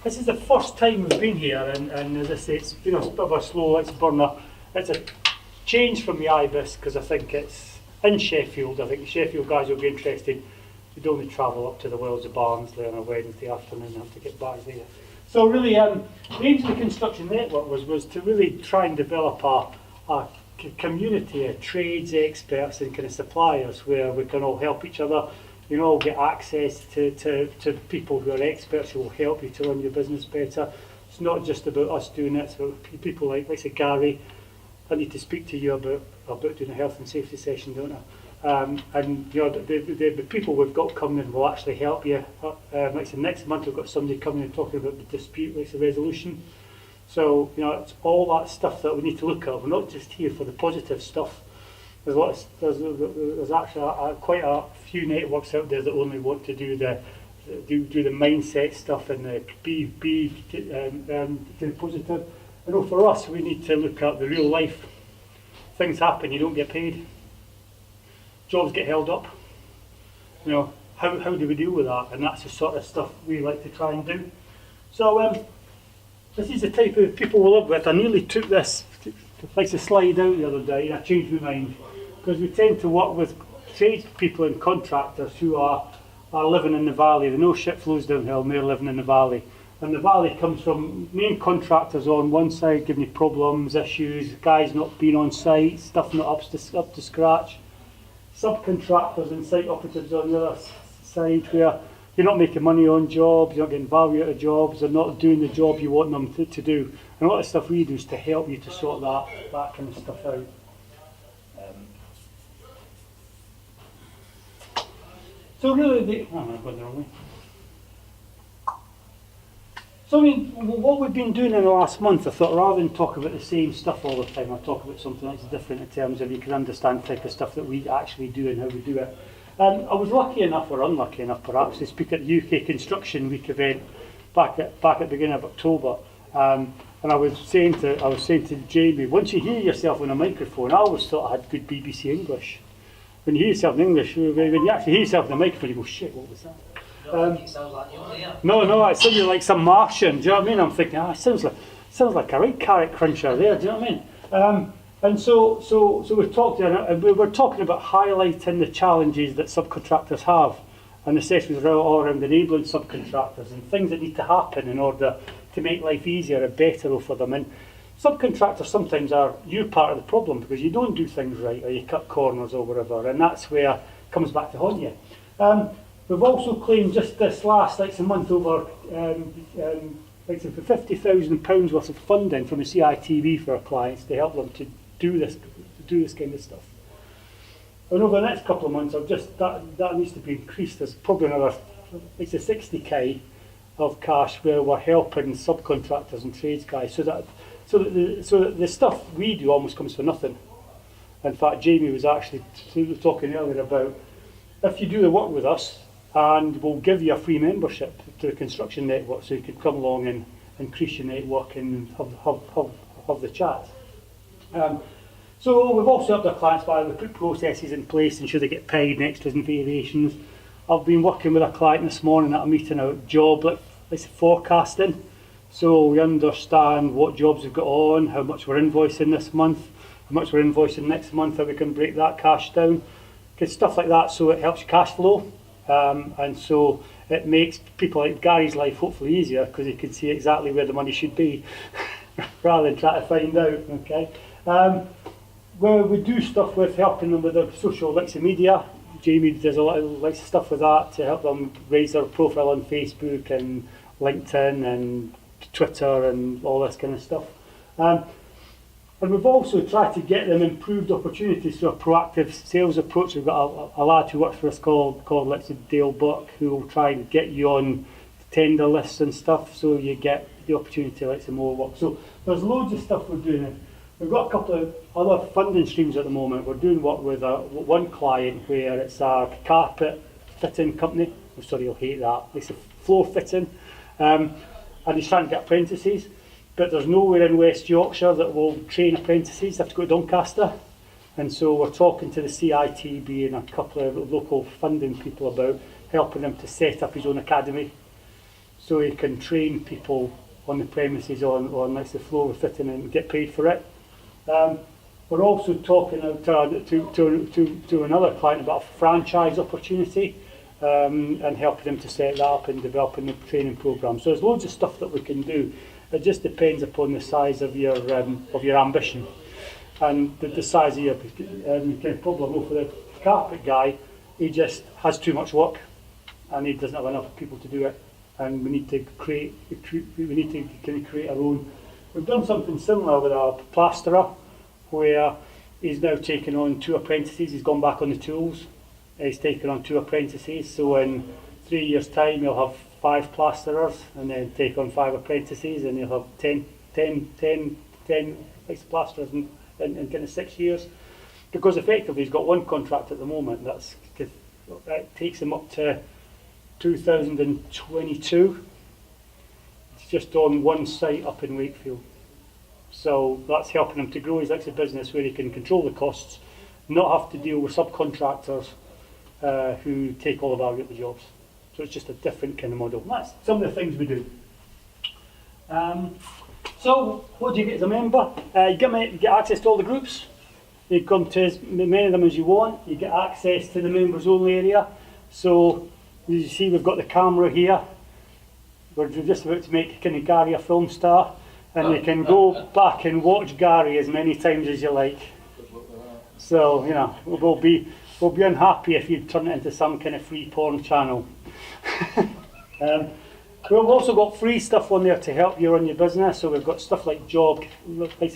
this is the first time we've been here, and as I say, it's been a bit of a slow burner. It's a change from the IBIS because I think it's in Sheffield. I think the Sheffield guys will be interested. You'd only travel up to the Wells of Barnsley on a Wednesday afternoon and have to get back there. So really, the aim of the construction network was to really try and develop a community of trades experts and kind of suppliers where we can all help each other. You know, get access to people who are experts who will help you to run your business better. It's not just about us doing it, it's about people like say Gary. I need to speak to you about doing a health and safety session, don't I? And you know, the people we've got coming in will actually help you. Like the next month we've got somebody coming and talking about the dispute resolution. So you know, it's all that stuff that we need to look at. We're not just here for the positive stuff. There's actually quite a few networks out there that only want to do the mindset stuff and the be positive. I know for us, we need to look at the real life. Things happen, you don't get paid. Jobs get held up. You know, how do we deal with that? And that's the sort of stuff we like to try and do. So this is the type of people we live with. I nearly took this like to slide out the other day, and I changed my mind. Because we tend to work with tradespeople and contractors who are living in the valley. They know shit flows downhill and they're living in the valley. And the valley comes from main contractors on one side giving you problems, issues, guys not being on site, stuff not up to scratch. Subcontractors and site operatives on the other side where you're not making money on jobs, you're not getting value out of jobs, they're not doing the job you want them to do. And a lot of stuff we do is to help you to sort that kind of stuff out. So really, I'm going the wrong way. So I mean, what we've been doing in the last month, I thought rather than talk about the same stuff all the time, I'll talk about something that's different in terms of you can understand the type of stuff that we actually do and how we do it. I was lucky enough, or unlucky enough perhaps, to speak at the UK Construction Week event back at the beginning of October. And I was saying to Jamie, once you hear yourself on a microphone, I always thought I had good BBC English. When you hear yourself in English, when you actually hear yourself in a microphone, you go, shit, what was that? It sounds like you're there. No, it sounded like some Martian. Do you know what I mean? I'm thinking, it sounds like a right carrot cruncher there. Do you know what I mean? And so we talked, and we were talking about highlighting the challenges that subcontractors have, and the session was all around enabling subcontractors and things that need to happen in order to make life easier and better for them. And subcontractors sometimes are you part of the problem because you don't do things right or you cut corners or whatever, and that's where it comes back to haunt you. We've also claimed just this last month over £50,000 worth of funding from the CITV for our clients to help them to do this kind of stuff. And over the next couple of months, that needs to be increased. There's probably another 60k of cash where we're helping subcontractors and trades guys, so that the stuff we do almost comes for nothing. In fact, Jamie was actually talking earlier about if you do the work with us, and we'll give you a free membership to the construction network, so you can come along and increase your network and have the chat. So we've also helped our clients by we put processes in place, ensure they get paid and extras and variations. I've been working with a client this morning at a meeting about job forecasting. So we understand what jobs we've got on, how much we're invoicing this month, how much we're invoicing next month, how we can break that cash down. Get stuff like that, so it helps your cash flow. And so it makes people like Gary's life hopefully easier because he can see exactly where the money should be rather than try to find out. Okay, where we do stuff with helping them with their social media. Jamie does a lot of stuff with that to help them raise their profile on Facebook and LinkedIn and Twitter and all this kind of stuff. And we've also tried to get them improved opportunities through a proactive sales approach. We've got a lad who works for us called Dale Buck, who will try and get you on tender lists and stuff, so you get the opportunity to some more work. So there's loads of stuff we're doing. We've got a couple of other funding streams at the moment. We're doing work with one client where it's a carpet fitting company. I'm sorry, you'll hate that. It's a floor fitting, and he's trying to get apprentices. But there's nowhere in West Yorkshire that will train apprentices. They have to go to Doncaster. And so we're talking to the CITB and a couple of local funding people about helping him to set up his own academy. so he can train people on the premises on like the floor fitting and get paid for it. We're also talking to another client about a franchise opportunity and helping them to set that up and developing the training program. So there's loads of stuff that we can do. It just depends upon the size of your ambition and the size of your. You can probably go for the carpet guy. He just has too much work, and he doesn't have enough people to do it. And we need to create our own. We've done something similar with our plasterer, where he's now taken on 2 apprentices. He's gone back on the tools. He's taken on 2 apprentices. So in 3 years' time, he'll have 5 plasterers, and then take on 5 apprentices, and he'll have 10 plasterers in kind of 6 years. Because effectively, he's got 1 contract at the moment. That takes him up to 2022. It's just on 1 site up in Wakefield. So that's helping him to grow his exit business, where he can control the costs, not have to deal with subcontractors who take all the value of the jobs. So it's just a different kind of model. And that's some of the things we do. So what do you get as a member? You get access to all the groups. You come to as many of them as you want. You get access to the members only area. So as you see, we've got the camera here. We're just about to make kind of Gary a film star, and you can go back and watch Gary as many times as you like. So you know, we'll be unhappy if you turn it into some kind of free porn channel. We've also got free stuff on there to help you run your business. So we've got stuff like job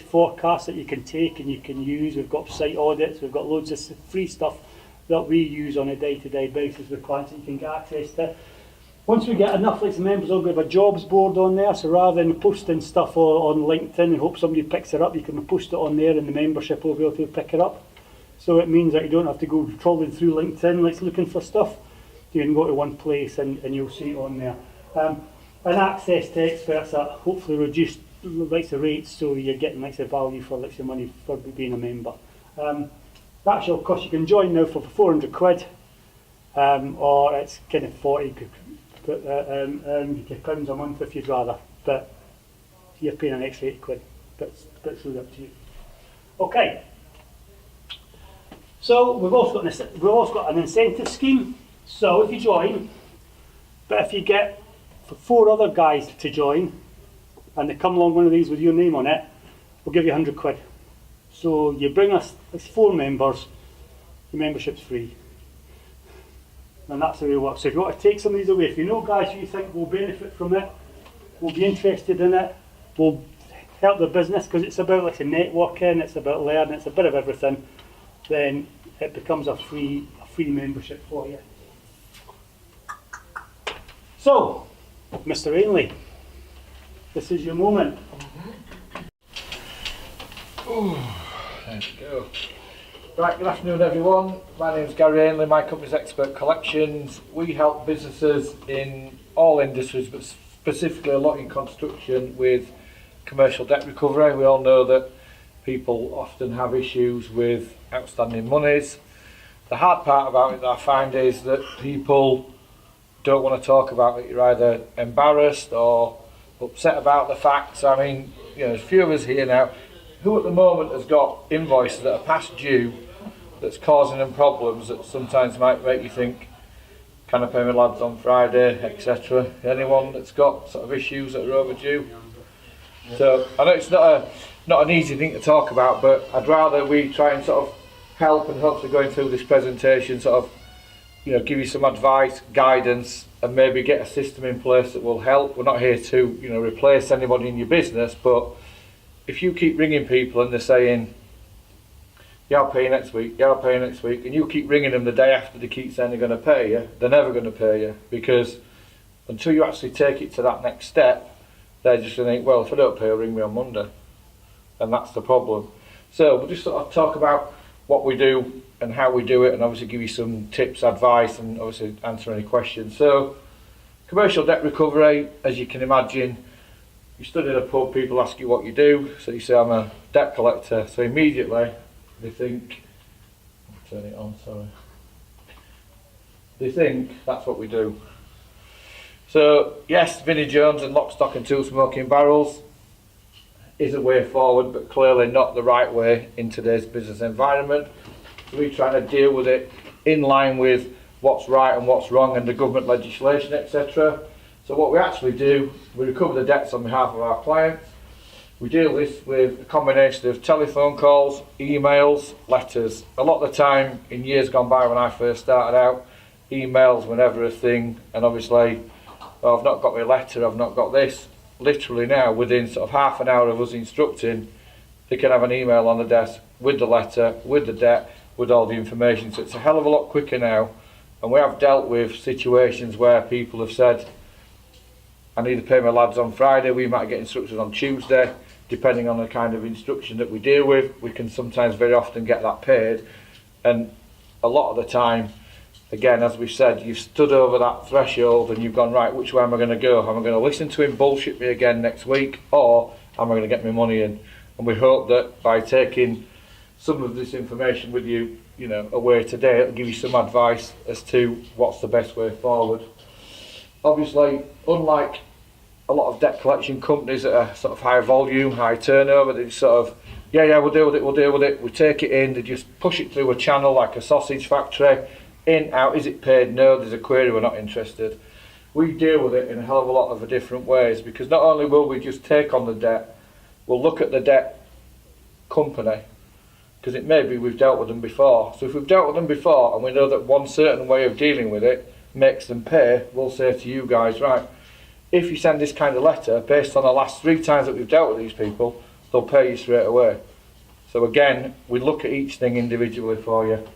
forecasts that you can take and you can use. We've got site audits. We've got loads of free stuff that we use on a day-to-day basis with clients that you can get access to. Once we get enough members, we'll have a jobs board on there. So rather than posting stuff on LinkedIn and hope somebody picks it up, you can post it on there, and the membership will be able to pick it up. So it means that you don't have to go trawling through LinkedIn like looking for stuff. You can go to one place and you'll see it on there. And access to experts at hopefully reduced the rates, so you're getting the value for the money for being a member. That shall cost. You can join now for £400, or it's kind of 40 pounds a month if you'd rather. But you're paying an extra £80. But it's really up to you. Okay. So we've also got an incentive scheme. So if you join, but if you get 4 other guys to join, and they come along one of these with your name on it, we'll give you £100. So you bring us 4 members, the membership's free. And that's the way it works. So if you want to take some of these away, if you know guys who you think will benefit from it, will be interested in it, will help the business, because it's about networking, it's about learning, it's a bit of everything, then it becomes a free membership for you. So, Mr. Ainley, this is your moment. There we go. Right, good afternoon everyone. My name is Gary Ainley, my company's Expert Collections. We help businesses in all industries, but specifically a lot in construction, with commercial debt recovery. We all know that people often have issues with outstanding monies. The hard part about it that I find is that people don't want to talk about it. You're either embarrassed or upset about the facts. I mean, you know, there's a few of us here now who at the moment has got invoices that are past due, that's causing them problems that sometimes might make you think, can I pay my lads on Friday, etc. Anyone that's got sort of issues that are overdue? So I know it's not an easy thing to talk about, but I'd rather we try and sort of help, and hopefully going through this presentation sort of, you know, give you some advice, guidance, and maybe get a system in place that will help. We're not here to, you know, replace anybody in your business, but if you keep ringing people and they're saying, yeah, I'll pay you next week, yeah, I'll pay you next week, and you keep ringing them the day after they keep saying they're going to pay you, they're never going to pay you, because until you actually take it to that next step, they're just going to think, well, if I don't pay, ring me on Monday. And that's the problem. So we'll just sort of talk about what we do and how we do it, and obviously give you some tips, advice, and obviously answer any questions. So, commercial debt recovery, as you can imagine, you stood in a pub, people ask you what you do, so you say I'm a debt collector, so immediately they think, turn it on, sorry, they think that's what we do. So yes, Vinnie Jones and lock, stock and two smoking barrels is a way forward, but clearly not the right way in today's business environment. So we try to deal with it in line with what's right and what's wrong and the government legislation, etc. So what we actually do, we recover the debts on behalf of our clients. We deal this with a combination of telephone calls, emails, letters. A lot of the time, in years gone by when I first started out, emails were never a thing, and obviously, oh, I've not got my letter, I've not got this. Literally now, within sort of half an hour of us instructing, they can have an email on the desk with the letter, with the debt, with all the information. So it's a hell of a lot quicker now, and we have dealt with situations where people have said, I need to pay my lads on Friday, we might get instructed on Tuesday. Depending on the kind of instruction that we deal with, we can sometimes very often get that paid. And a lot of the time, again, as we've said, you've stood over that threshold and you've gone, right, which way am I going to go? Am I going to listen to him bullshit me again next week, or am I going to get my money in? And we hope that by taking some of this information with you, you know, away today, it'll give you some advice as to what's the best way forward. Obviously, unlike a lot of debt collection companies that are sort of high volume, high turnover, they just sort of, yeah, we'll deal with it, we take it in, they just push it through a channel like a sausage factory, in, out, is it paid? No, there's a query, we're not interested. We deal with it in a hell of a lot of different ways, because not only will we just take on the debt, we'll look at the debt company, because it may be we've dealt with them before. So if we've dealt with them before and we know that one certain way of dealing with it makes them pay, we'll say to you guys, right, if you send this kind of letter, based on the last 3 times that we've dealt with these people, they'll pay you straight away. So again, we look at each thing individually for you.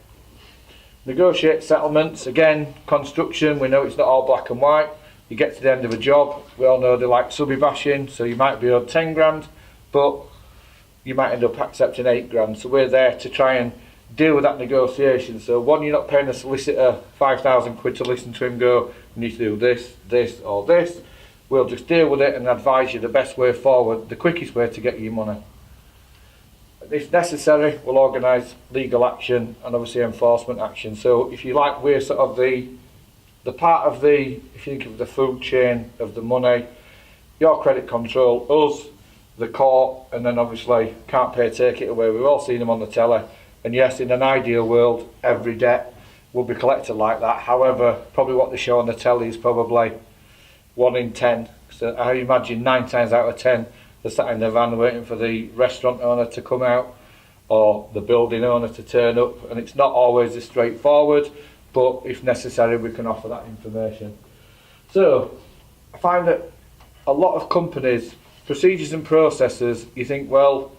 Negotiate settlements, again, construction, we know it's not all black and white. You get to the end of a job, we all know they like subby bashing, so you might be owed 10 grand, but you might end up accepting 8 grand. So we're there to try and deal with that negotiation. So one, you're not paying a solicitor 5,000 quid to listen to him go, you need to do this, this or this. We'll just deal with it and advise you the best way forward, the quickest way to get your money. If necessary, we'll organise legal action and obviously enforcement action. So if you like, we're sort of the part of the, if you think of the food chain of the money, your credit control, us, the court, and then obviously can't pay, take it away. We've all seen them on the telly. And yes, in an ideal world, every debt will be collected like that. However, probably what they show on the telly is probably 1 in 10. So I imagine 9 times out of 10 they're sat in their van waiting for the restaurant owner to come out or the building owner to turn up, and it's not always as straightforward, but if necessary we can offer that information. So I find that a lot of companies, procedures and processes, you think, well,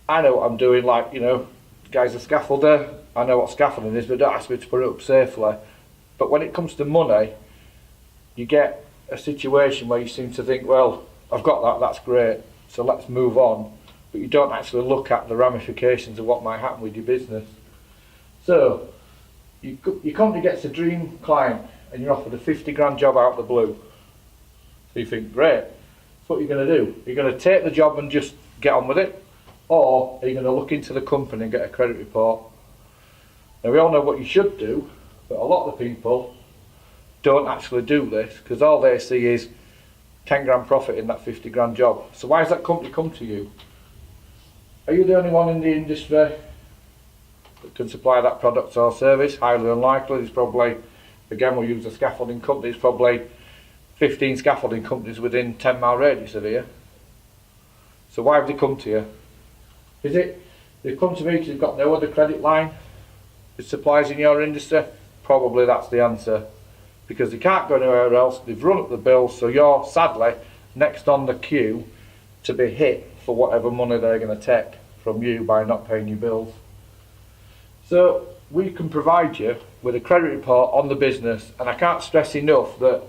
I know what I'm doing, like, you know, the guy's a scaffolder, I know what scaffolding is, but don't ask me to put it up safely. But when it comes to money, you get a situation where you seem to think, well, I've got that, that's great, so let's move on. But you don't actually look at the ramifications of what might happen with your business. So, your company gets a dream client and you're offered a 50 grand job out of the blue. So you think, great, so what are you going to do? Are you going to take the job and just get on with it? Or are you going to look into the company and get a credit report? Now we all know what you should do, but a lot of the people don't actually do this because all they see is 10 grand profit in that 50 grand job. So why has that company come to you? Are you the only one in the industry that can supply that product or service? Highly unlikely. There's probably, again we'll use a scaffolding company, there's probably 15 scaffolding companies within 10 mile radius of here. So why have they come to you? Is it they've come to me because they've got no other credit line with suppliers in your industry? Probably that's the answer. Because they can't go anywhere else, they've run up the bills, so you're sadly next on the queue to be hit for whatever money they're going to take from you by not paying your bills. So we can provide you with a credit report on the business, and I can't stress enough that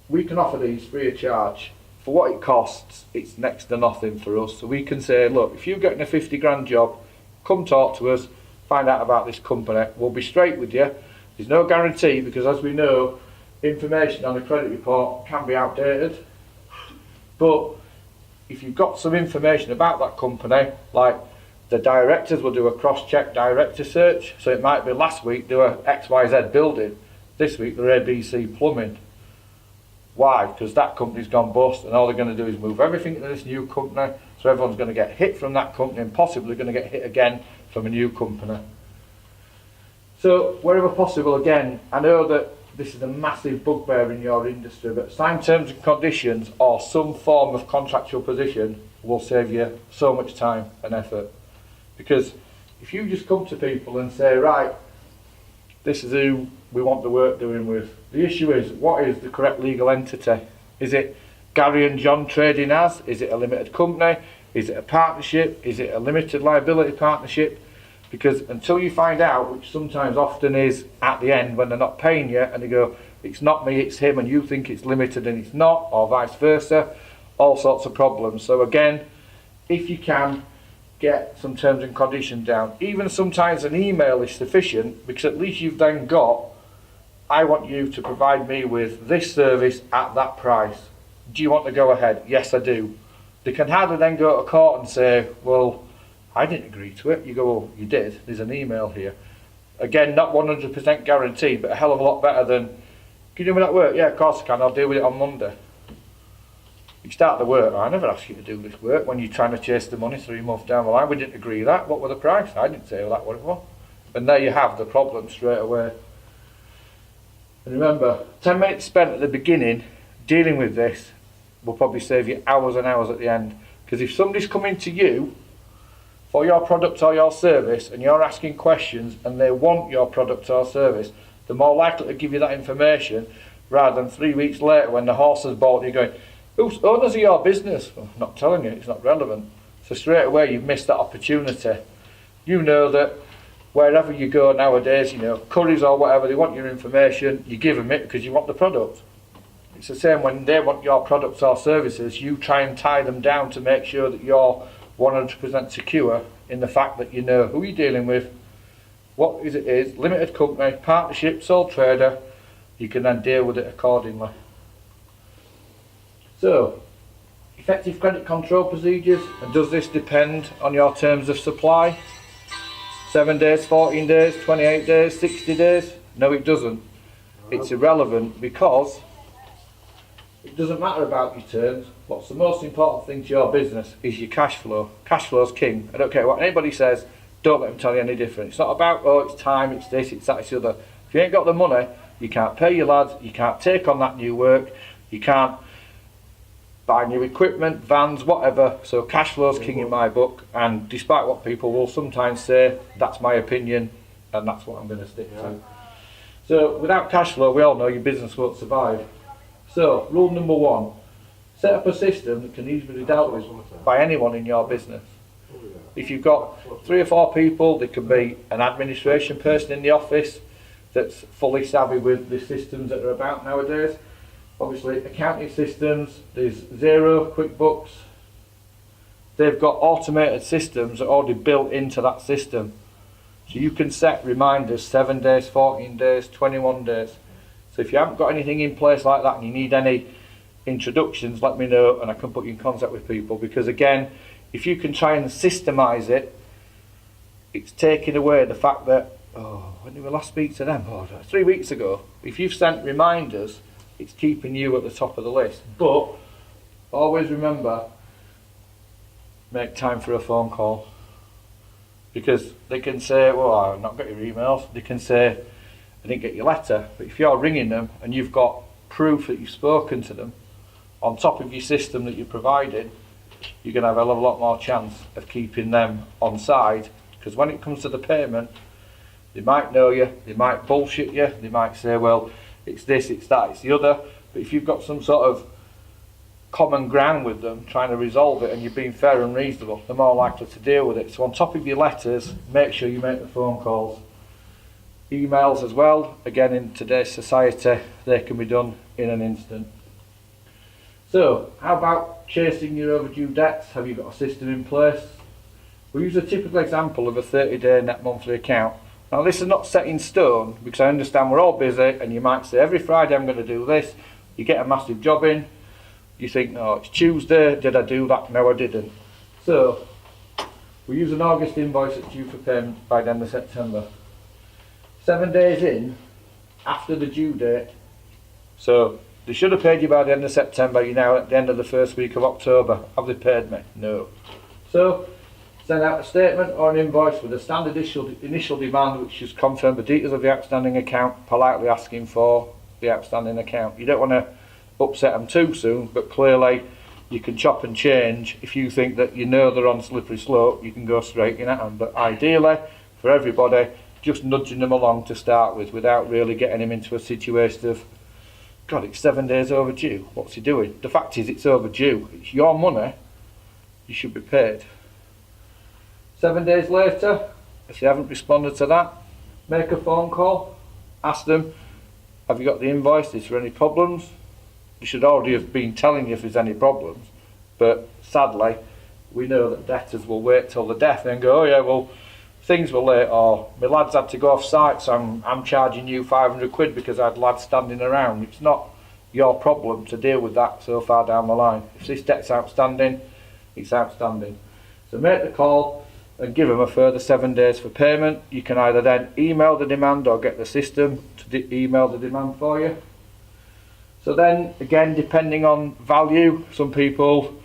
we can offer these free of charge. For what it costs, it's next to nothing for us. So we can say, look, if you're getting a 50 grand job, come talk to us, find out about this company, we'll be straight with you. There's no guarantee because, as we know, information on a credit report can be outdated. But if you've got some information about that company, like the directors will do a cross-check director search, so it might be last week they were XYZ building, this week they're ABC plumbing. Why? Because that company's gone bust and all they're going to do is move everything to this new company, so everyone's going to get hit from that company and possibly going to get hit again from a new company. So wherever possible, again, I know that this is a massive bugbear in your industry, but sign terms and conditions or some form of contractual position will save you so much time and effort. Because if you just come to people and say, right, this is who we want the work doing with, the issue is, what is the correct legal entity? Is it Gary and John trading as? Is it a limited company? Is it a partnership? Is it a limited liability partnership? Because until you find out, which sometimes often is at the end when they're not paying you and they go, it's not me, it's him, and you think it's limited and it's not, or vice versa, all sorts of problems. So again, if you can, get some terms and conditions down. Even sometimes an email is sufficient, because at least you've then got, I want you to provide me with this service at that price. Do you want to go ahead? Yes, I do. They can hardly then go to court and say, well, I didn't agree to it. You go, well, you did. There's an email here. Again, not 100% guaranteed, but a hell of a lot better than, can you do me that work? Yeah, of course I can. I'll deal with it on Monday. You start the work. I never asked you to do this work when you're trying to chase the money 3 months down the line. We didn't agree that. What were the price? I didn't say that what it was. And there you have the problem straight away. And remember, 10 minutes spent at the beginning dealing with this will probably save you hours and hours at the end. Because if somebody's coming to you for your product or your service and you're asking questions and they want your product or service, they're more likely to give you that information rather than 3 weeks later when the horse has bought, you're going, who's owners of your business? Well, I'm not telling you, it's not relevant. So straight away you've missed that opportunity. You know that wherever you go nowadays, you know, Currys or whatever, they want your information, you give them it because you want the product. It's the same when they want your products or services, you try and tie them down to make sure that you're 100% secure in the fact that you know who you're dealing with, what is it is, limited company, partnership, sole trader, you can then deal with it accordingly. So, effective credit control procedures, and does this depend on your terms of supply? 7 days, 14 days, 28 days, 60 days? No, it doesn't. It's irrelevant because it doesn't matter about your terms. What's the most important thing to your business is your cash flow. Cash flow is king. I don't care what anybody says, don't let them tell you any different. It's not about, oh, it's time, it's this, it's that, it's the other. If you ain't got the money, you can't pay your lads, you can't take on that new work, you can't buy new equipment, vans, whatever. So cash flow is king in my book, and despite what people will sometimes say, that's my opinion and that's what I'm going to stick to. So without cash flow, we all know your business won't survive. So rule number 1, set up a system that can easily be dealt with by anyone in your business. If you've got 3 or 4 people, there can be an administration person in the office that's fully savvy with the systems that are about nowadays. Obviously, accounting systems, there's Xero, QuickBooks. They've got automated systems that are already built into that system. So you can set reminders 7 days, 14 days, 21 days. So if you haven't got anything in place like that and you need any introductions, let me know and I can put you in contact with people. Because again, if you can try and systemize it, it's taking away the fact that, oh, when did we last speak to them? Oh, 3 weeks ago. If you've sent reminders, it's keeping you at the top of the list. But always remember, make time for a phone call. Because they can say, well, I've not got your emails. They can say, I didn't get your letter. But if you're ringing them and you've got proof that you've spoken to them on top of your system that you provided, you're going to have a lot more chance of keeping them on side. Because when it comes to the payment, they might know you, they might bullshit you, they might say, well, it's this, it's that, it's the other. But if you've got some sort of common ground with them, trying to resolve it, and you're being fair and reasonable, they're more likely to deal with it. So on top of your letters, make sure you make the phone calls. Emails as well, again in today's society, they can be done in an instant. So, how about chasing your overdue debts? Have you got a system in place? We use a typical example of a 30-day net monthly account. Now this is not set in stone, because I understand we're all busy and you might say every Friday I'm going to do this. You get a massive job in, you think, no, it's Tuesday, did I do that? No, I didn't. So we use an August invoice that's due for payment by the end of September. 7 days in, after the due date, so They should have paid you by the end of September. You're now at the end of the first week of October. Have they paid me? No. So send out a statement or an invoice with a standard initial demand, which is confirm the details of the outstanding account, politely asking for the outstanding account. You don't want to upset them too soon, but clearly you can chop and change. If you think that you know they're on a slippery slope, you can go straight in at them. But ideally, for everybody, just nudging them along to start with, without really getting him into a situation of, God, it's 7 days overdue. What's he doing? The fact is, it's overdue. It's your money. You should be paid. 7 days later, if they haven't responded to that, make a phone call. Ask them, have you got the invoice? Is there any problems? They should already have been telling you if there's any problems. But sadly, we know that debtors will wait till the death and go, oh yeah, well, things were late, or my lads had to go off site, so I'm charging you 500 quid because I had lads standing around. It's not your problem to deal with that so far down the line. If this debt's outstanding, it's outstanding. So make the call and give them a further 7 days for payment. You can either then email the demand or get the system to email the demand for you. So then, again, depending on value, some people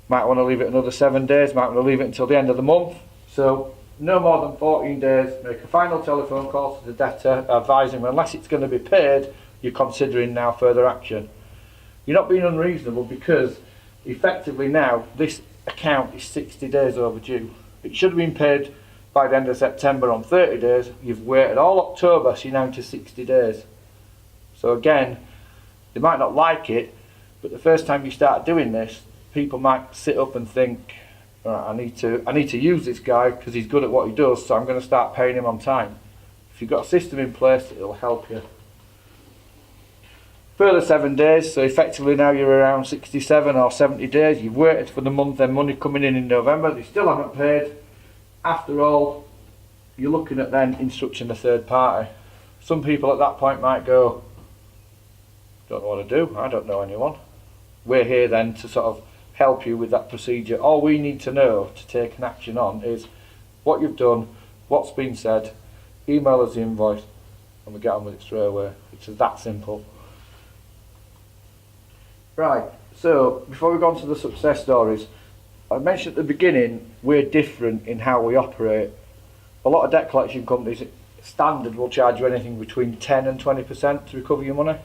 might want to leave it another 7 days, might want to leave it until the end of the month. So no more than 14 days, make a final telephone call to the debtor advising them, unless it's going to be paid, you're considering now further action. You're not being unreasonable, because effectively now this account is 60 days overdue. It should have been paid by the end of September on 30 days. You've waited all October, so you're now into 60 days. So again, they might not like it, but the first time you start doing this, people might sit up and think, right, I need to use this guy because he's good at what he does, so I'm going to start paying him on time. If you've got a system in place, it'll help you. Further 7 days, so effectively now you're around 67 or 70 days. You've waited for the month end money coming in November, they still haven't paid. After all, you're looking at then instructing a third party. Some people at that point might go, don't know what to do, I don't know anyone. We're here then to sort of help you with that procedure. All we need to know to take an action on is what you've done, what's been said, email us the invoice, and we get on with it straight away. It's that simple. Right, so before we go on to the success stories, I mentioned at the beginning we're different in how we operate. A lot of debt collection companies standard will charge you anything between 10 and 20% to recover your money.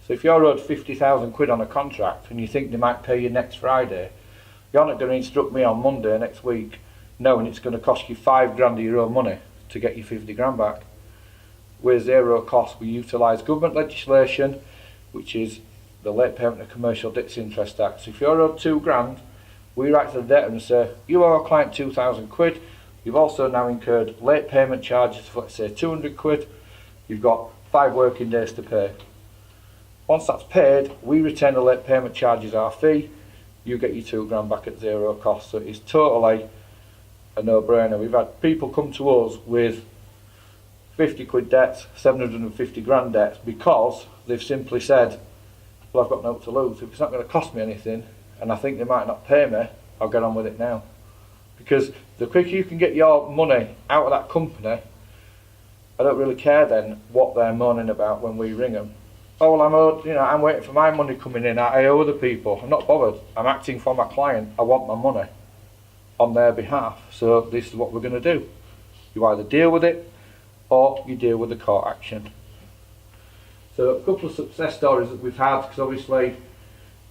So if you're owed 50,000 quid on a contract and you think they might pay you next Friday, you're not going to instruct me on Monday next week knowing it's going to cost you 5 grand of your own money to get your 50 grand back. We're zero cost. We utilise government legislation, which is the Late Payment of Commercial Debts Interest Act. So if you're owed 2 grand, we write to the debtor and say, you owe our client 2,000 quid, you've also now incurred late payment charges for, let's say, 200 quid, you've got 5 working days to pay. Once that's paid, we retain the late payment charges, our fee, you get your 2 grand back at zero cost. So it's totally a no-brainer. We've had people come to us with 50 quid debts, 750 grand debts, because they've simply said, well, I've got no to lose. If it's not going to cost me anything, and I think they might not pay me, I'll get on with it now. Because the quicker you can get your money out of that company, I don't really care then what they're moaning about when we ring them. Oh, well, I'm waiting for my money coming in. I owe other people. I'm not bothered. I'm acting for my client. I want my money on their behalf. So this is what we're going to do. You either deal with it or you deal with the court action. So a couple of success stories that we've had, because obviously,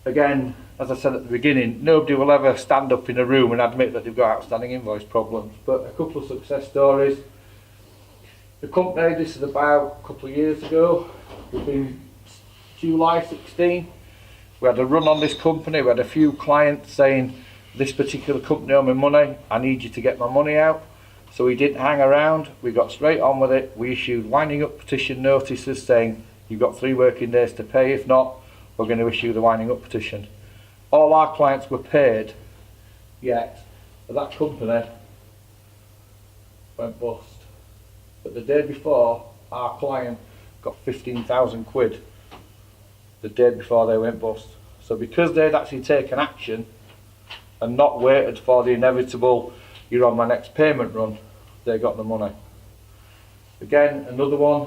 again, as I said at the beginning, nobody will ever stand up in a room and admit that they've got outstanding invoice problems. But a couple of success stories. The company, this is about a couple of years ago, we've been July 16, we had a run on this company. We had a few clients saying, this particular company owe me money, I need you to get my money out. So we didn't hang around, we got straight on with it. We issued winding up petition notices saying, you've got 3 working days to pay, if not, we're going to issue the winding up petition. All our clients were paid, yet that company went bust. But the day before, our client got 15,000 quid the day before they went bust. So because they'd actually taken action and not waited for the inevitable, you're on my next payment run, they got the money. Again, another one,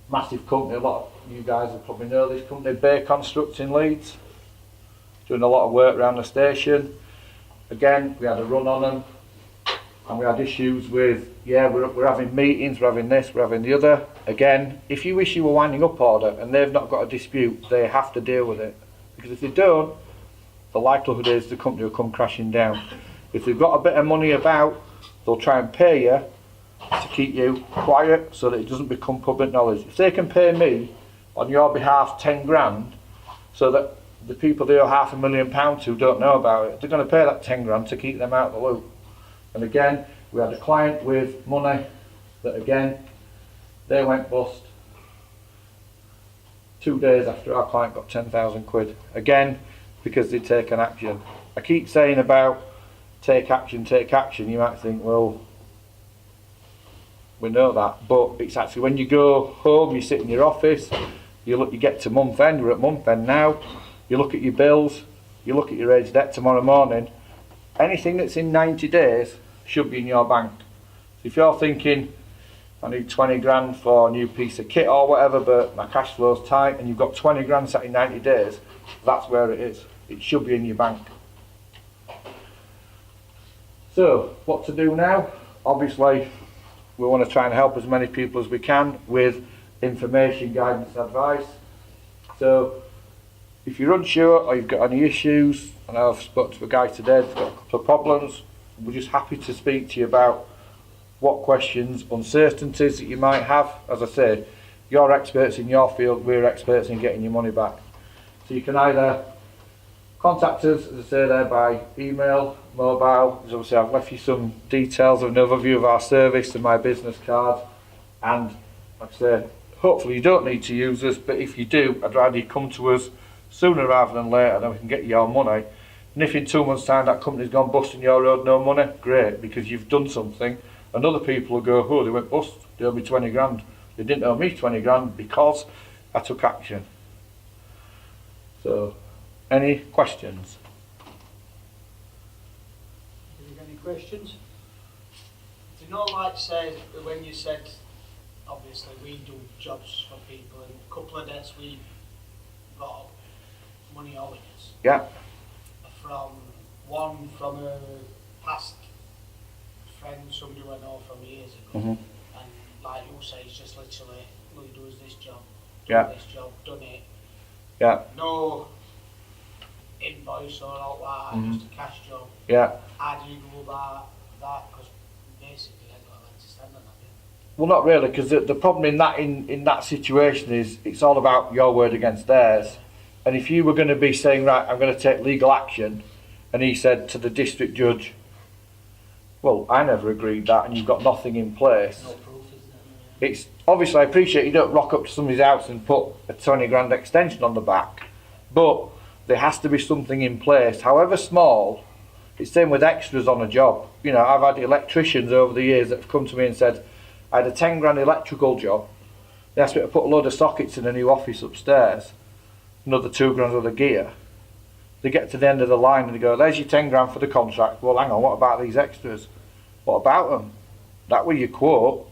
massive company, a lot you guys will probably know this company, Bay Construct in Leeds, doing a lot of work around the station. Again, we had a run on them, and we had issues with, yeah, we're having meetings, we're having this, we're having the other. Again, if you issue a winding up order and they've not got a dispute, they have to deal with it. Because if they don't, the likelihood is the company will come crashing down. If they've got a bit of money about, they'll try and pay you to keep you quiet so that it doesn't become public knowledge. If they can pay me on your behalf 10 grand so that the people they owe £500,000 to don't know about it, they're going to pay that 10 grand to keep them out of the loop. And again, we had a client with money that again, they went bust 2 days after our client got 10,000 quid. Again, because they'd taken action. I keep saying about take action, you might think, well, we know that, but it's actually when you go home, you sit in your office, you get to month end, we're at month end now, you look at your bills, you look at your age debt tomorrow morning, anything that's in 90 days should be in your bank. So if you're thinking, I need 20 grand for a new piece of kit or whatever, but my cash flow's tight, and you've got 20 grand sat in 90 days, that's where it is. It should be in your bank. So, what to do now? Obviously, we want to try and help as many people as we can with information, guidance, advice. So, if you're unsure or you've got any issues, and I've spoken to a guy today that's got a couple of problems, we're just happy to speak to you about what questions, uncertainties that you might have. As I say, you're experts in your field, we're experts in getting your money back. So you can either contact us, as I say there, by email, mobile. As obviously I've left you some details of an overview of our service and my business card. And like I say, hopefully you don't need to use us, but if you do, I'd rather you come to us sooner rather than later, then we can get you your money. And if in 2 months' time that company's gone bust and you're owed no money, great, because you've done something. And other people will go, oh, they went bust, they owe me 20 grand. They didn't owe me 20 grand because I took action. So, any questions? Have you got any questions? Do you know, like say, when you said, obviously we do jobs for people, and a couple of debts we got money owing us. Yeah. From a past friend, somebody I know from years ago, Mm-hmm. and like you say, it's just literally, well, he does this job, done it. Yeah. No invoice or all that, Mm-hmm. just a cash job. Yeah. How do you go about that? Because basically, I got a leg to stand on that. Well, not really, because the problem in that situation is it's all about your word against theirs. And if you were going to be saying, right, I'm going to take legal action, and he said to the district judge, well, I never agreed that, and you've got nothing in place. No proof, isn't it? It's obviously, I appreciate you don't rock up to somebody's house and put a 20 grand extension on the back, but there has to be something in place, however small. It's the same with extras on a job. You know, I've had electricians over the years that have come to me and said, I had a 10 grand electrical job. They asked me to put a load of sockets in a new office upstairs, another 2 grand worth of gear. They get to the end of the line and they go, there's your 10 grand for the contract. Well, hang on, what about these extras? What about them? That was your quote.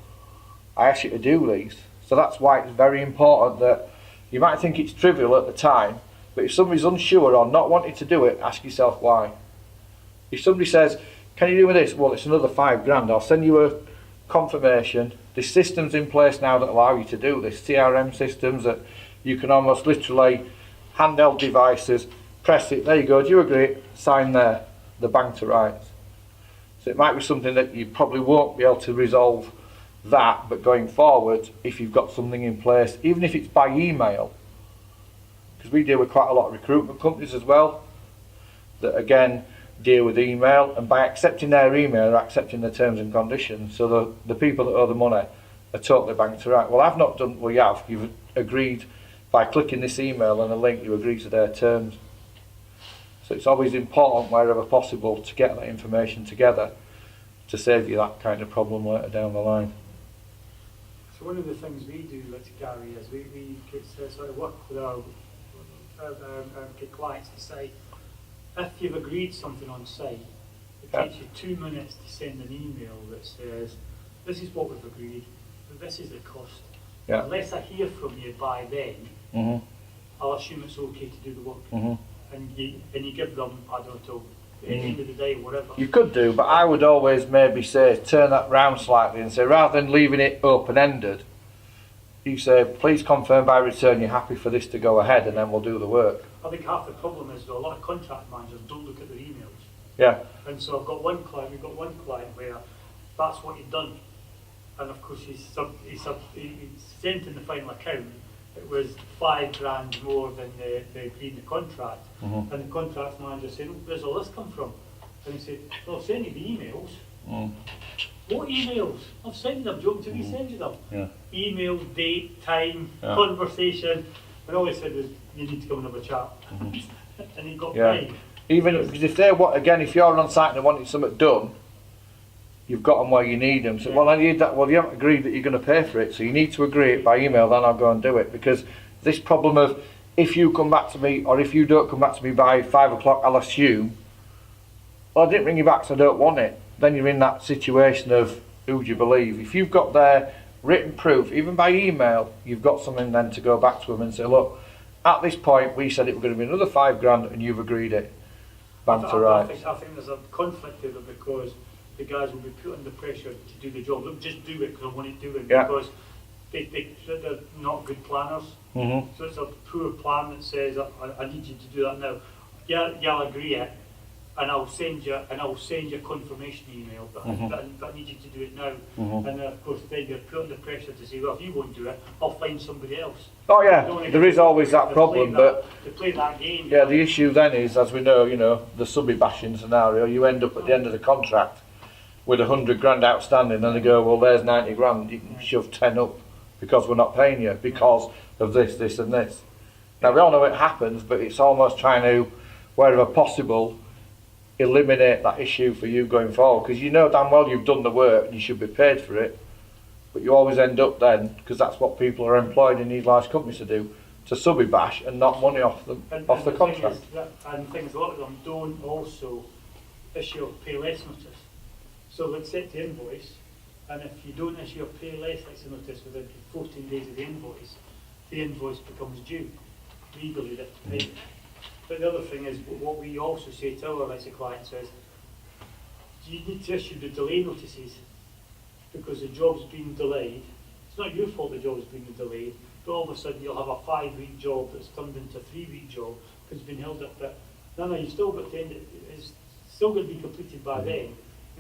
I asked you to do these. So that's why it's very important that you might think it's trivial at the time, but if somebody's unsure or not wanting to do it, ask yourself why. If somebody says, can you do with this? Well, it's another 5 grand. I'll send you a confirmation. There's systems in place now that allow you to do this. CRM systems that you can almost literally, handheld devices, press it, there you go, do you agree? Sign there, the bank to rights. So it might be something that you probably won't be able to resolve that, but going forward, if you've got something in place, even if it's by email, because we deal with quite a lot of recruitment companies as well, that again deal with email, and by accepting their email, they're accepting the terms and conditions. So the people that owe the money are totally banked to right. Well, I've not done, well, you have. You've agreed by clicking this email and a link, you agree to their terms. So it's always important, wherever possible, to get that information together to save you that kind of problem later down the line. So one of the things we do, like Gary, is we sort of work with our clients to say, if you've agreed something on site, it takes you 2 minutes to send an email that says, this is what we've agreed, this is the cost, Yeah. Unless I hear from you by then, Mhm. I'll assume it's okay to do the work. Mhm. And you give them, I don't know, till the end of the day, whatever. You could do, but I would always maybe say turn that round slightly and say rather than leaving it open-ended, you say please confirm by return you're happy for this to go ahead, and then we'll do the work. I think half the problem is though, a lot of contract managers don't look at their emails. Yeah. And so we've got one client where that's what he'd done. And of course he sent in the final account, it was £5,000 more than they agreed in the contract. Mhm. And the contract manager said, oh, where's all this come from? And he said, well, I've sent you the emails. Mm. What emails? I've sent you them, do you want me to resend you them? Yeah. Email, date, time, Yeah. conversation. And all he said was, you need to come and have a chat. And he got Yeah. paid. Even because if they want, again, if you're on site and they wanted something done, you've got them where you need them. So, well, I need that. Well, you haven't agreed that you're going to pay for it, so you need to agree it by email. Then I'll go and do it. Because this problem of if you come back to me or if you don't come back to me by 5 o'clock, I'll assume. Well, I didn't ring you back, so I don't want it. Then you're in that situation of who do you believe? If you've got their written proof, even by email, you've got something then to go back to them and say, look, at this point we said it was going to be another £5,000 and you've agreed it. Banter rights. I think there's a conflict there because the guys will be put under pressure to do the job. Look, just do it because I want it doing. Yeah. Because they're not good planners. Mm-hmm. So it's a poor plan that says, I need you to do that now. Yeah, I'll agree it, and I'll send you a confirmation email, but, but I need you to do it now. Mhm. And of course, then you're put under pressure to say, well, if you won't do it, I'll find somebody else. Oh You don't yeah, wanna there get is always that to problem, play but to play that game. yeah, the issue then is, as we know, you know, the subby bashing scenario. You end up at the end of the contract with £100,000 outstanding, and they go, well, there's 90 grand. You can shove 10 up because we're not paying you because of this, this, and this. Now we all know it happens, but it's almost trying to, wherever possible, eliminate that issue for you going forward, because you know damn well you've done the work and you should be paid for it, but you always end up then, because that's what people are employed in these large companies to do, to subby bash and knock money off them off the contract. And things a lot of them don't also issue a pay less notice. So let's set the invoice, and if you don't issue a pay less notice within 14 days of the invoice becomes due. Legally, they have to pay it. But the other thing is, what we also say to our clients is, you need to issue the delay notices because the job's been delayed. It's not your fault the job's been delayed, but all of a sudden you'll have a 5-week job that's turned into a 3-week job because it's been held up. But no, you've still got to end it. It's still going to be completed by then.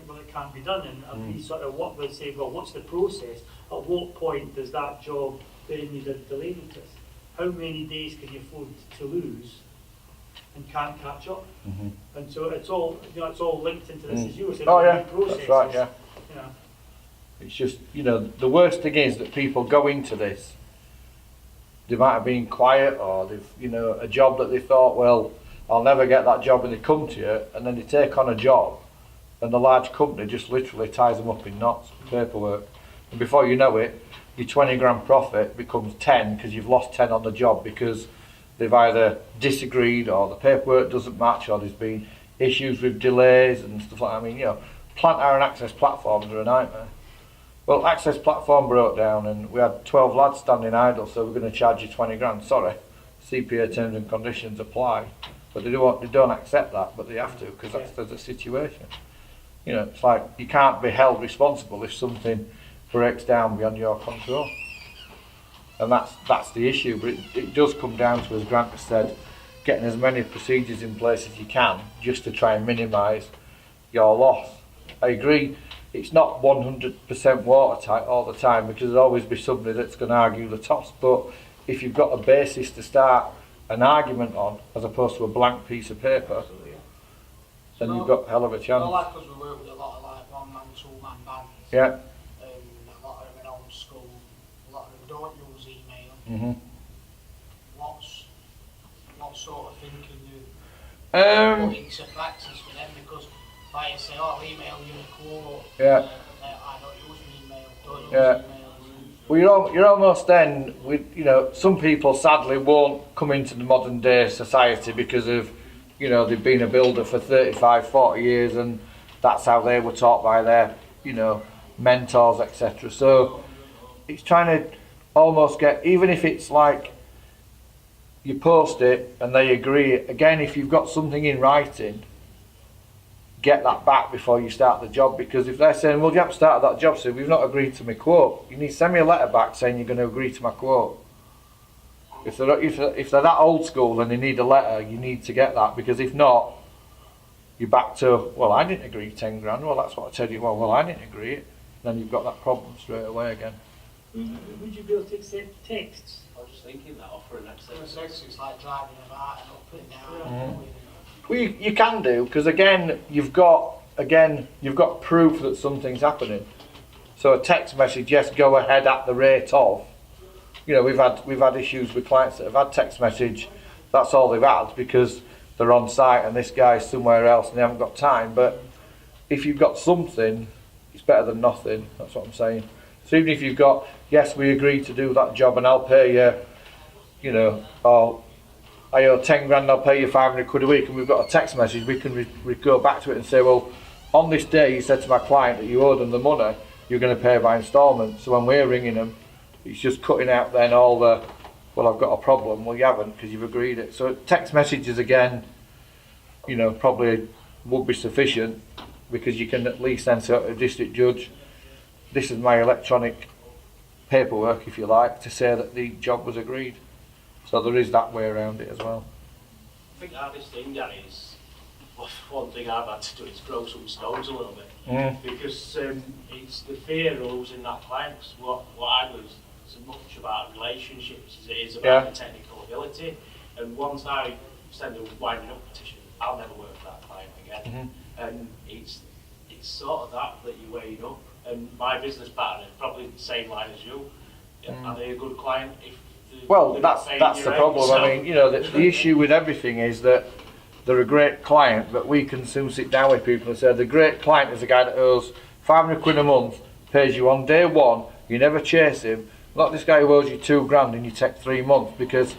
Well, it can't be done, and we sort of what they say. Well, what's the process? At what point does that job then need a delay notice? How many days can you afford to lose and can't catch up? And so it's all linked into this. As you were saying, Oh yeah, processes, that's right. Yeah. You know. It's just, you know, the worst thing is that people go into this. They might have been quiet, or they've, you know, a job that they thought, well, I'll never get that job, and they come to you, and then they take on a job, and the large company just literally ties them up in knots, paperwork, and before you know it, your 20 grand profit becomes 10 because you've lost 10 on the job because they've either disagreed or the paperwork doesn't match or there's been issues with delays and stuff like that. I mean, you know, plant hire and access platforms are a nightmare. Well, access platform broke down and we had 12 lads standing idle, so we're going to charge you 20 grand. Sorry, CPA terms and conditions apply, but they don't accept that, but they have to because that's the situation. You know, it's like you can't be held responsible if something breaks down beyond your control, and that's the issue. But it does come down to, as Grant has said, getting as many procedures in place as you can just to try and minimise your loss. I agree, it's not 100% watertight all the time because there'll always be somebody that's going to argue the toss, but if you've got a basis to start an argument on as opposed to a blank piece of paper, then you've got a hell of a chance. Well, like us, we work with a lot of like one-man, two-man bands. Yeah. A lot of them in old school, a lot of them don't use email. Mhm. What sort of thing can you put into practice with them? Because like you say, I'll email you a quote. Yeah. I don't use an email. Don't use Yeah. email. Well, you're almost then with, you know, some people sadly won't come into the modern day society because of, you know, they've been a builder for 35, 40 years and that's how they were taught by their, you know, mentors, etc. So it's trying to almost get, even if it's like you post it and they agree, again, if you've got something in writing, get that back before you start the job, because if they're saying, well, you haven't started that job, so we've not agreed to my quote, you need to send me a letter back saying you're going to agree to my quote. If they're that old school and they need a letter, you need to get that, because if not, you're back to, well, I didn't agree 10 grand, well, that's what I tell you, well, I didn't agree it. Then you've got that problem straight away again. Would you be able to accept texts? I was just thinking that offer an access. It's like driving about and up and down. Well, you can do, because again, you've got proof that something's happening. So a text message, yes, go ahead at the rate of. You know, we've had issues with clients that have had text message. That's all they've had because they're on site and this guy's somewhere else and they haven't got time. But if you've got something, it's better than nothing. That's what I'm saying. So even if you've got, yes, we agreed to do that job and I'll pay you, you know, or I owe 10 grand, I'll pay you 500 quid a week, and we've got a text message, we can go back to it and say, well, on this day you said to my client that you owed them the money, you're going to pay by instalment. So when we're ringing them, it's just cutting out then all the, well, I've got a problem. Well, you haven't, because you've agreed it. So text messages, again, you know, probably would be sufficient, because you can at least then say to a district judge, this is my electronic paperwork, if you like, to say that the job was agreed. So there is that way around it as well. I think the hardest thing, Gary, is one thing I've had to do is grow some stones a little bit. Because it's the fear of losing that client. 'Cause what I do is as much about relationships as it is about the technical ability. And once I send a winding up petition, I'll never work for that client again. And it's sort of that you're weighing up. And my business partner is probably the same line as you. Are they a good client? Well, that's the problem. I mean, you know, the issue with everything is that they're a great client, but we can soon sit down with people and say the great client is a guy that owes 500 quid a month, pays you on day one, you never chase him. Not this guy who owes you 2 grand and you take 3 months, because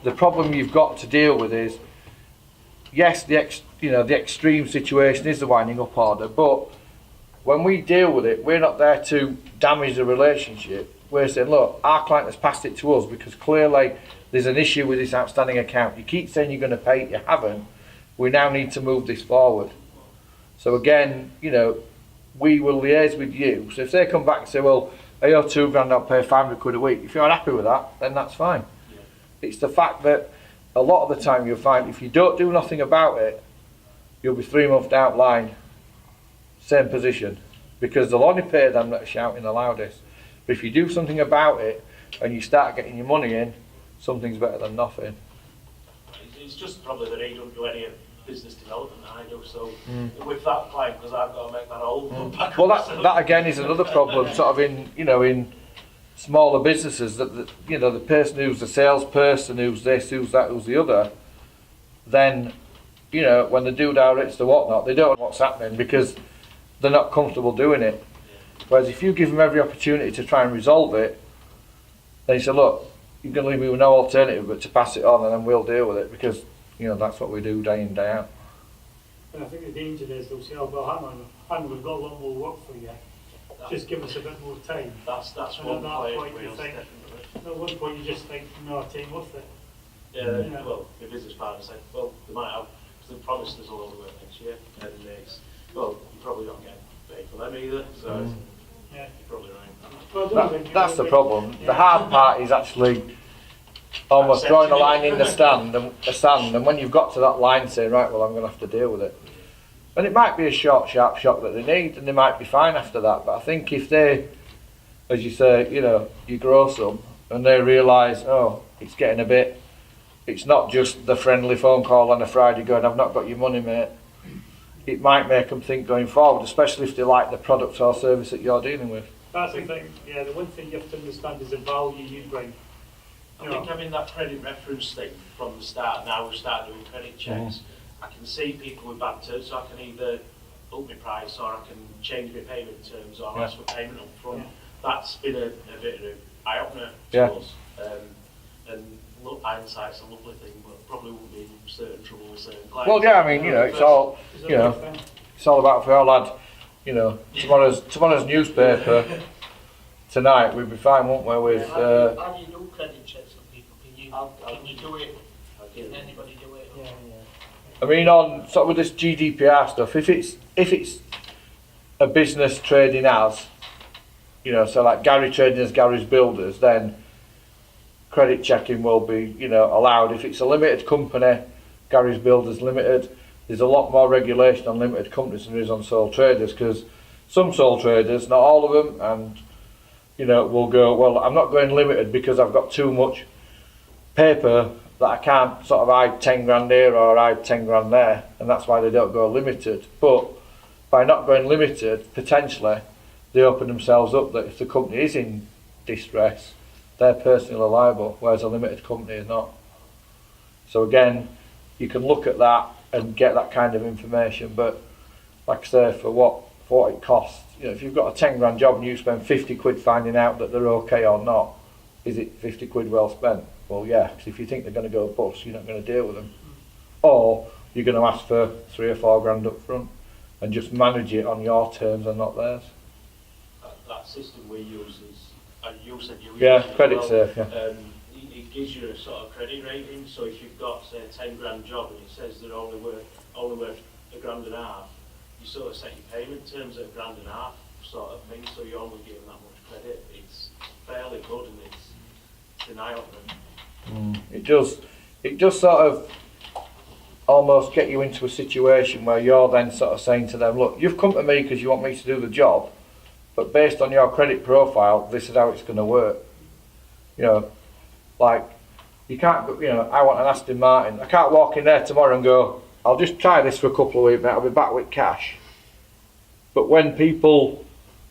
the problem you've got to deal with is, yes, the extreme situation is the winding up order, but when we deal with it, we're not there to damage the relationship. We're saying, look, our client has passed it to us because clearly there's an issue with this outstanding account. You keep saying you're going to pay it, you haven't. We now need to move this forward. So again, you know, we will liaise with you. So if they come back and say, well, I owe 2 grand, I'll pay 500 quid a week. If you're happy with that, then that's fine. It's the fact that a lot of the time you'll find if you don't do nothing about it, you'll be 3 months down the line, same position, because they'll only pay them that are shouting the loudest. But if you do something about it and you start getting your money in, something's better than nothing. It's just probably that he don't do any business development I do, so with that client, because I've got to make that old back. Well, that again is another problem, sort of in smaller businesses, that you know, the person who's the salesperson, who's this, who's that, who's the other, then, you know, when they do directs to whatnot, they don't know what's happening because they're not comfortable doing it. Whereas if you give them every opportunity to try and resolve it, then you say, look, you're going to leave me with no alternative but to pass it on, and then we'll deal with it, because, you know, that's what we do day in, day out. And I think the danger is they'll say, oh, well, hang on, we've got a lot more work for you. Just give us a bit more time. That's and one at that point point you think, definitely. at one point you just think, no, it ain't worth it. Yeah, well, the business partner said, well, they might have, because they promised us a lot of work next year, and it's, well, you're probably not getting paid for them either, so Yeah. you're probably right. Well, That's the problem. The hard part is actually almost drawing a line in the sand, and when you've got to that line, saying, right, well, I'm going to have to deal with it. And it might be a short, sharp shock that they need, and they might be fine after that. But I think if they, as you say, you know, you grow some, and they realise, oh, it's getting a bit, it's not just the friendly phone call on a Friday going, I've not got your money, mate. It might make them think going forward, especially if they like the product or service that you're dealing with. That's the thing, yeah, the one thing you have to understand is the value you bring. I think having that credit reference thing from the start, now we start doing credit checks, I can see people with bad terms, so I can either up my price or I can change my payment terms or ask for payment up front. Yeah. That's been a bit of an eye-opener to us. And look, hindsight's a lovely thing, but probably wouldn't be in certain trouble with certain clients. Well, yeah, I mean, you know, it's all, you know, it's all about, if we all had, you know, tomorrow's newspaper tonight, we'd be fine, wouldn't we? With How do you do credit checks on people? Can you do it? Can anybody do it? Yeah. I mean, on sort of with this GDPR stuff, if it's a business trading as, you know, so like Gary trading as Gary's Builders, then credit checking will be, you know, allowed. If it's a limited company, Gary's Builders Limited, there's a lot more regulation on limited companies than there is on sole traders, because some sole traders, not all of them, and you know, will go, well, I'm not going limited because I've got too much paper that I can't sort of hide 10 grand here or hide 10 grand there, and that's why they don't go limited. But by not going limited, potentially they open themselves up that if the company is in distress, they're personally liable, whereas a limited company is not. So again, you can look at that and get that kind of information, but like I say, for what it costs, you know, if you've got a 10 grand job and you spend 50 quid finding out that they're okay or not, is it 50 quid well spent? Well, yeah, because if you think they're going to go bust, you're not going to deal with them. Or you're going to ask for 3 or 4 grand up front and just manage it on your terms and not theirs. That system we use is, and you said you use it credit safe, yeah. It gives you a sort of credit rating, so if you've got, say, a 10 grand job and it says they're only worth £1.5 grand, you sort of set your payment terms at £1.5 sort of thing, so you're only giving that much credit. It's fairly good and it's an eye-opener. It does sort of almost get you into a situation where you're then sort of saying to them, look, you've come to me because you want me to do the job, but based on your credit profile, this is how it's going to work. You know, like, you can't, you know, I want an Aston Martin. I can't walk in there tomorrow and go, I'll just try this for a couple of weeks, I'll be back with cash. But when people,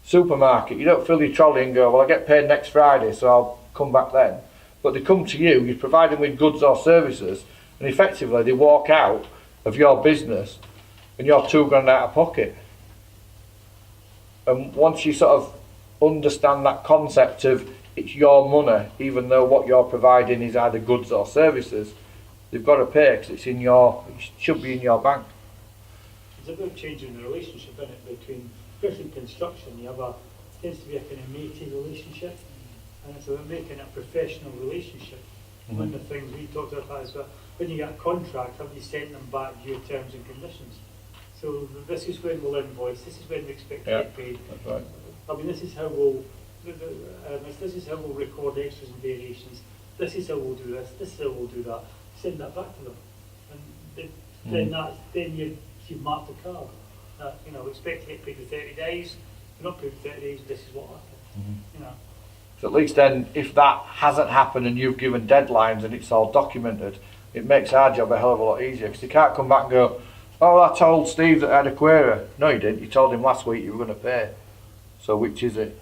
supermarket, you don't fill your trolley and go, well, I get paid next Friday, so I'll come back then. But they come to you, you provide them with goods or services, and effectively they walk out of your business and you're 2 grand out of pocket. And once you sort of understand that concept of it's your money, even though what you're providing is either goods or services, they've got to pay because it should be in your bank. It's about changing the relationship, isn't it, between, especially in construction, tends to be a kind of matey relationship, and it's about making it a professional relationship. One of the things we talked about is that when you get a contract, have you sent them back your terms and conditions? So this is when we'll invoice, this is when we expect to get paid. That's right. I mean, this is how we'll record extras and variations, this is how we'll do this is how we'll do that. Send that back to them. And then you've marked the card. You know, expect to get paid in 30 days, if you're not paid in 30 days, this is what happened. You know. So at least then, if that hasn't happened and you've given deadlines and it's all documented, it makes our job a hell of a lot easier, because you can't come back and go, oh, I told Steve that I had a query. No, you didn't. You told him last week you were going to pay. So which is it?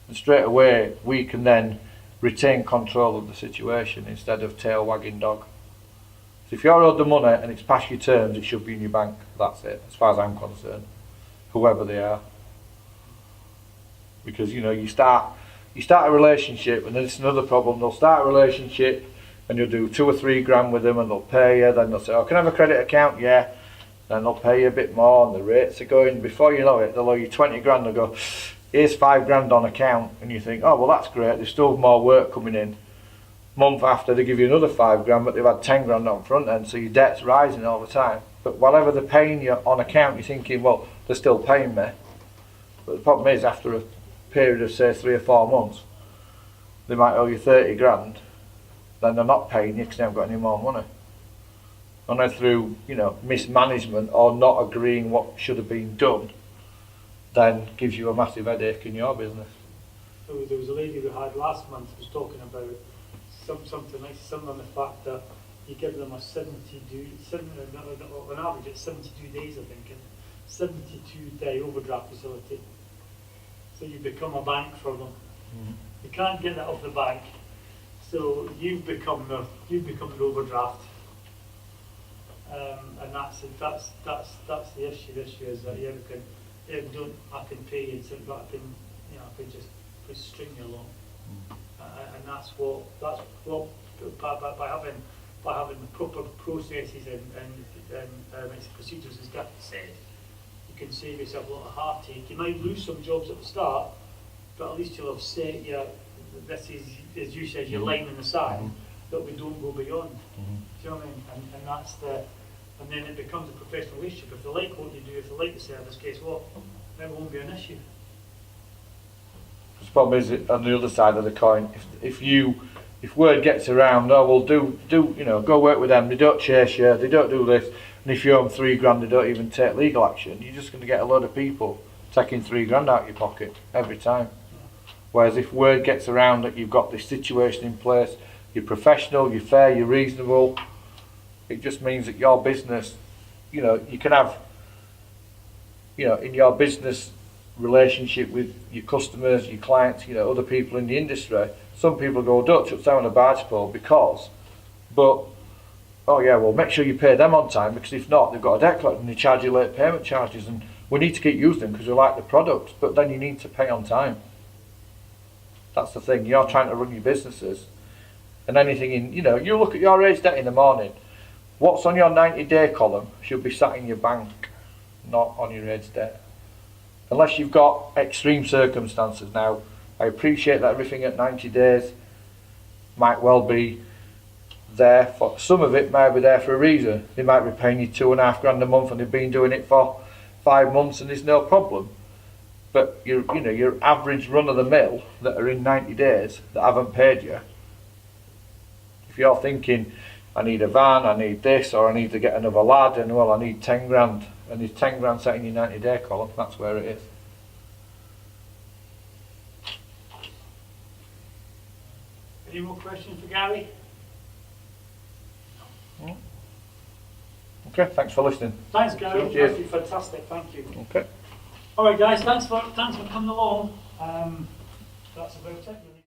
And straight away, we can then retain control of the situation instead of tail wagging dog. So if you're owed the money and it's past your terms, it should be in your bank. That's it, as far as I'm concerned. Whoever they are. Because, you know, you start a relationship, and then it's another problem. They'll start a relationship and you'll do 2 or 3 grand with them and they'll pay you. Then they'll say, oh, can I have a credit account? Yeah. Then they'll pay you a bit more and the rates are going. Before you know it, they'll owe you 20 grand. They'll go, here's 5 grand on account. And you think, oh, well, that's great. There's still more work coming in. Month after, they give you another 5 grand, but they've had 10 grand on front end, so your debt's rising all the time. But whatever they're paying you on account, you're thinking, well, they're still paying me. But the problem is, after a period of, say, 3 or 4 months, they might owe you 30 grand, then they're not paying you because they haven't got any more money. And then through, you know, mismanagement or not agreeing what should have been done, then gives you a massive headache in your business. There was a lady we had last month who was talking about something like similar in the fact that you give them a on average it's 72 days, I think, and 72-day overdraft facility. So you become a bank for them. You can't get that off the bank, so you've become an overdraft, and that's the issue. The issue is that I can pay you, but I can just string you along. And that's what by having the proper processes and procedures, as Gary said, you can save yourself a lot of heartache. You might lose some jobs at the start, but at least you'll have set this is, as you said, your line in the sand that we don't go beyond. Do you know what I mean? And that's and then it becomes a professional relationship. If they like what you do, if they like the service, guess what? It won't be an issue. The problem is on the other side of the coin. If word gets around, oh well, go work with them. They don't chase you. They don't do this. And if you owe them £3,000, they don't even take legal action. You're just going to get a load of people taking £3,000 out of your pocket every time. Whereas if word gets around that you've got this situation in place, you're professional, you're fair, you're reasonable, it just means that your business, you can have, in your business relationship with your customers, your clients, other people in the industry, some people go, don't touch down a barge pole oh yeah, well make sure you pay them on time, because if not, they've got a debt collector and they charge you late payment charges, and we need to keep using them because we like the product, but then you need to pay on time. That's the thing, you're trying to run your businesses, and anything you look at your raised debt in the morning, what's on your 90-day column should be sat in your bank, not on your raised debt. Unless you've got extreme circumstances. Now, I appreciate that everything at 90 days might well be there for, some of it might be there for a reason. They might be paying you £2,500 a month and they've been doing it for 5 months and there's no problem. But your average run of the mill that are in 90 days that haven't paid you, if you're thinking, I need a van, I need this, or I need to get another lad, and well, I need 10 grand, and there's 10 grand set in your 90-day column, that's where it is. Any more questions for Gary? Okay, thanks for listening. Thanks, Gary. Cheers. Thank you, fantastic. Thank you. Okay. All right, guys. Thanks for coming along. That's about it, really.